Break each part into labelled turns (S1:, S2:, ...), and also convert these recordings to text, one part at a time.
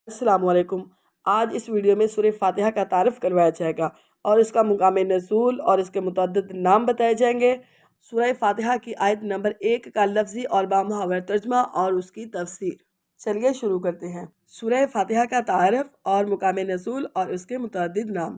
S1: السلام علیکم۔ آج اس ویڈیو میں سورہ فاتحہ کا تعارف کروایا جائے گا اور اس کا مقام نزول اور اس کے متعدد نام بتائے جائیں گے۔ سورہ فاتحہ کی آیت نمبر 1 کا لفظی اور بامحاور ترجمہ اور اس کی تفسیر۔ چلیے شروع کرتے ہیں۔ سورہ فاتحہ کا تعارف اور مقام نزول اور اس کے متعدد نام۔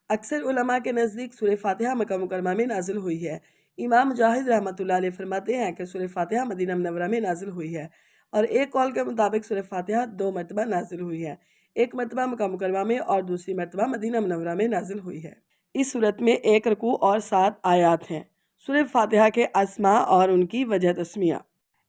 S1: اکثر علماء کے نزدیک سورہ فاتحہ مکہ مکرمہ میں نازل ہوئی ہے۔ امام مجاہد رحمۃ اللہ علیہ فرماتے ہیں کہ سورہ فاتحہ مدینہ منورہ میں نازل ہوئی ہے، اور ایک قول کے مطابق سورہ فاتحہ 2 مرتبہ نازل ہوئی ہے، ایک مرتبہ مکہ مکرمہ میں اور دوسری مرتبہ مدینہ منورہ میں نازل ہوئی ہے۔ اس صورت میں 1 رکوع اور 7 آیات ہیں۔ سورہ فاتحہ کے اسماء اور ان کی وجہ تسمیہ۔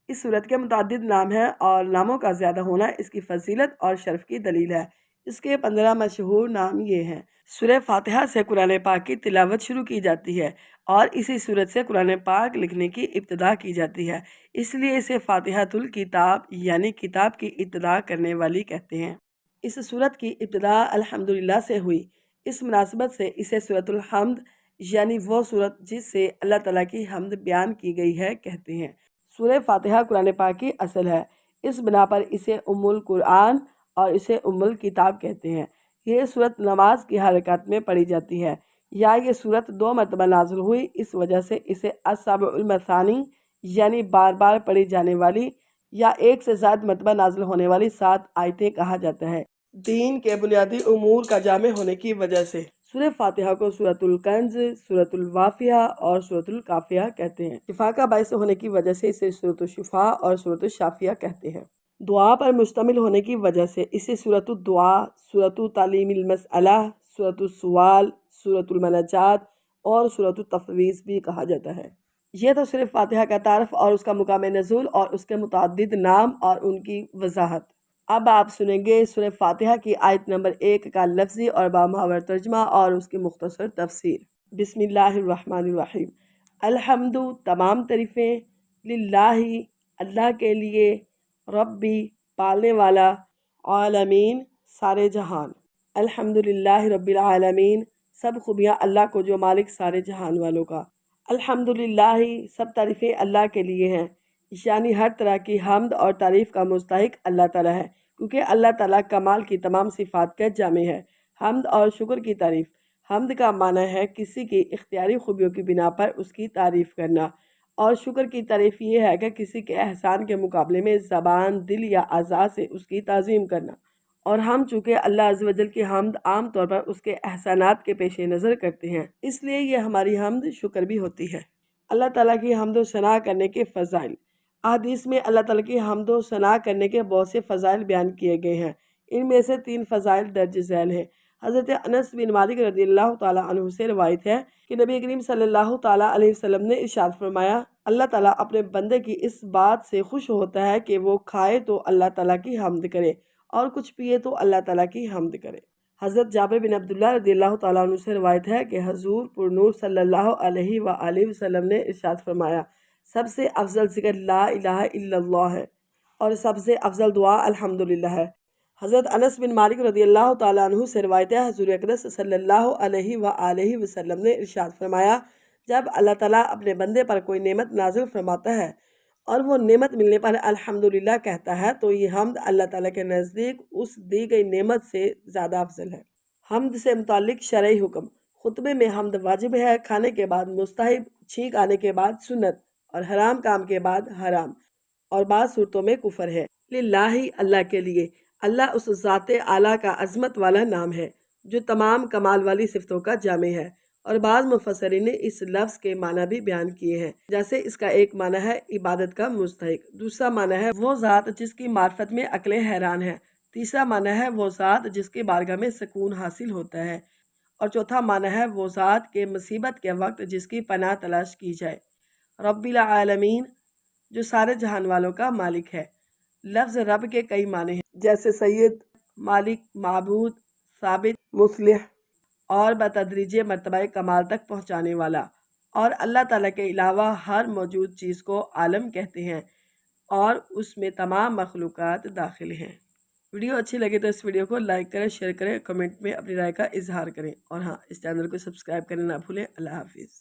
S1: اس صورت کے متعدد نام ہیں اور ناموں کا زیادہ ہونا اس کی فضیلت اور شرف کی دلیل ہے۔ اس کے 15 مشہور نام یہ ہیں۔ سورہ فاتحہ سے قرآن پاک کی تلاوت شروع کی جاتی ہے اور اسی صورت سے قرآن پاک لکھنے کی ابتدا کی جاتی ہے، اس لیے اسے فاتحۃ الکتاب یعنی کتاب کی ابتدا کرنے والی کہتے ہیں۔ اس سورت کی ابتدا الحمدللہ سے ہوئی، اس مناسبت سے اسے سورۃ الحمد یعنی وہ سورت جس سے اللہ تعالیٰ کی حمد بیان کی گئی ہے کہتے ہیں۔ سورہ فاتحہ قرآن پاک کی اصل ہے، اس بنا پر اسے ام القرآن اور اسے ام الکتاب کہتے ہیں۔ یہ سورت نماز کی ہر رکعت میں پڑھی جاتی ہے، یا یہ سورت 2 مرتبہ نازل ہوئی، اس وجہ سے اسے السبع المثانی یعنی بار بار پڑھی جانے والی یا ایک سے زائد مرتبہ نازل ہونے والی 7 آیتیں کہا جاتا ہے۔ دین کے بنیادی امور کا جامع ہونے کی وجہ سے سورہ فاتحہ کو سورۃ الکنز، سورۃ الوافیہ اور سورۃ الکافیہ کہتے ہیں۔ شفا کا باعث ہونے کی وجہ سے اسے سورۃ الشفا اور سورۃ الشافیہ کہتے ہیں۔ دعا پر مشتمل ہونے کی وجہ سے اسے سورۃ الدعا، سورۃ تعلیم المسئلہ، سورۃ السوال، سورۃ المناجات اور سورۃ التفویض بھی کہا جاتا ہے۔ یہ تو صرف فاتحہ کا تعارف اور اس کا مقام نزول اور اس کے متعدد نام اور ان کی وضاحت۔ اب آپ سنیں گے سورہ فاتحہ کی آیت نمبر 1 کا لفظی اور بامحاور ترجمہ اور اس کی مختصر تفسیر۔ بسم اللہ الرحمن الرحیم۔ الحمد تمام تعریفیں، للہ اللہ کے لیے، ربی پالنے والا، عالمین سارے جہان۔ الحمدللہ رب العالمین سب خوبیاں اللہ کو جو مالک سارے جہان والوں کا۔ الحمدللہ سب تعریفیں اللہ کے لیے ہیں، یعنی ہر طرح کی حمد اور تعریف کا مستحق اللہ تعالیٰ ہے، کیونکہ اللہ تعالیٰ کمال کی تمام صفات کا جامع ہے۔ حمد اور شکر کی تعریف۔ حمد کا معنی ہے کسی کی اختیاری خوبیوں کی بنا پر اس کی تعریف کرنا، اور شکر کی تعریف یہ ہے کہ کسی کے احسان کے مقابلے میں زبان، دل یا اعضاء سے اس کی تعظیم کرنا۔ اور ہم چونکہ اللہ عز و جل کی حمد عام طور پر اس کے احسانات کے پیش نظر کرتے ہیں، اس لیے یہ ہماری حمد شکر بھی ہوتی ہے۔ اللہ تعالیٰ کی حمد و ثنا کرنے کے فضائل۔ احادیث میں اللہ تعالیٰ کی حمد و ثنا کرنے کے بہت سے فضائل بیان کیے گئے ہیں، ان میں سے 3 فضائل درج ذیل ہیں۔ حضرت انس بن مالک رضی اللہ تعالیٰ عنہ سے روایت ہے کہ نبی کریم صلی اللہ تعالیٰ علیہ وسلم نے ارشاد فرمایا، اللہ تعالیٰ اپنے بندے کی اس بات سے خوش ہوتا ہے کہ وہ کھائے تو اللہ تعالیٰ کی حمد کرے اور کچھ پیے تو اللہ تعالیٰ کی حمد کرے۔ حضرت جابر بن عبداللہ رضی اللہ تعالیٰ عنہ سے روایت ہے کہ حضور پر نور صلی اللہ علیہ وآلہ وسلم نے ارشاد فرمایا، سب سے افضل ذکر لا الہ الا اللہ ہے اور سب سے افضل دعا الحمدللہ ہے۔ حضرت انس بن مالک رضی اللہ تعالیٰ عنہ سے روایت ہے حضور اقدس صلی اللہ علیہ وآلہ وسلم نے ارشاد فرمایا، جب اللہ تعالیٰ اپنے بندے پر کوئی نعمت نازل فرماتا ہے اور وہ نعمت ملنے پر الحمدللہ کہتا ہے تو یہ حمد اللہ تعالیٰ کے نزدیک اس دی گئی نعمت سے زیادہ افضل ہے۔ حمد سے متعلق شرعی حکم۔ خطبے میں حمد واجب ہے، کھانے کے بعد مستحب، چھینک آنے کے بعد سنت، اور حرام کام کے بعد حرام، اور بعض صورتوں میں کفر ہے۔ للہ اللہ کے لیے۔ اللہ اس ذات اعلیٰ کا عظمت والا نام ہے جو تمام کمال والی صفتوں کا جامع ہے، اور بعض مفسرین نے اس لفظ کے معنی بھی بیان کیے ہیں، جیسے اس کا ایک معنی ہے عبادت کا مستحق، دوسرا معنی ہے وہ ذات جس کی معرفت میں عقلیں حیران ہیں، تیسرا معنی ہے وہ ذات جس کی بارگاہ میں سکون حاصل ہوتا ہے، اور چوتھا معنی ہے وہ ذات کے مصیبت کے وقت جس کی پناہ تلاش کی جائے۔ رب العالمین جو سارے جہان والوں کا مالک ہے۔ لفظ رب کے کئی معنی ہیں، جیسے سید، مالک، معبود، ثابت، مصلح، اور بتدریج مرتبہ کمال تک پہنچانے والا۔ اور اللہ تعالیٰ کے علاوہ ہر موجود چیز کو عالم کہتے ہیں اور اس میں تمام مخلوقات داخل ہیں۔ ویڈیو اچھی لگے تو اس ویڈیو کو لائک کریں، شیئر کریں، کمنٹ میں اپنی رائے کا اظہار کریں، اور ہاں، اس چینل کو سبسکرائب کرنا نہ بھولیں۔ اللہ حافظ۔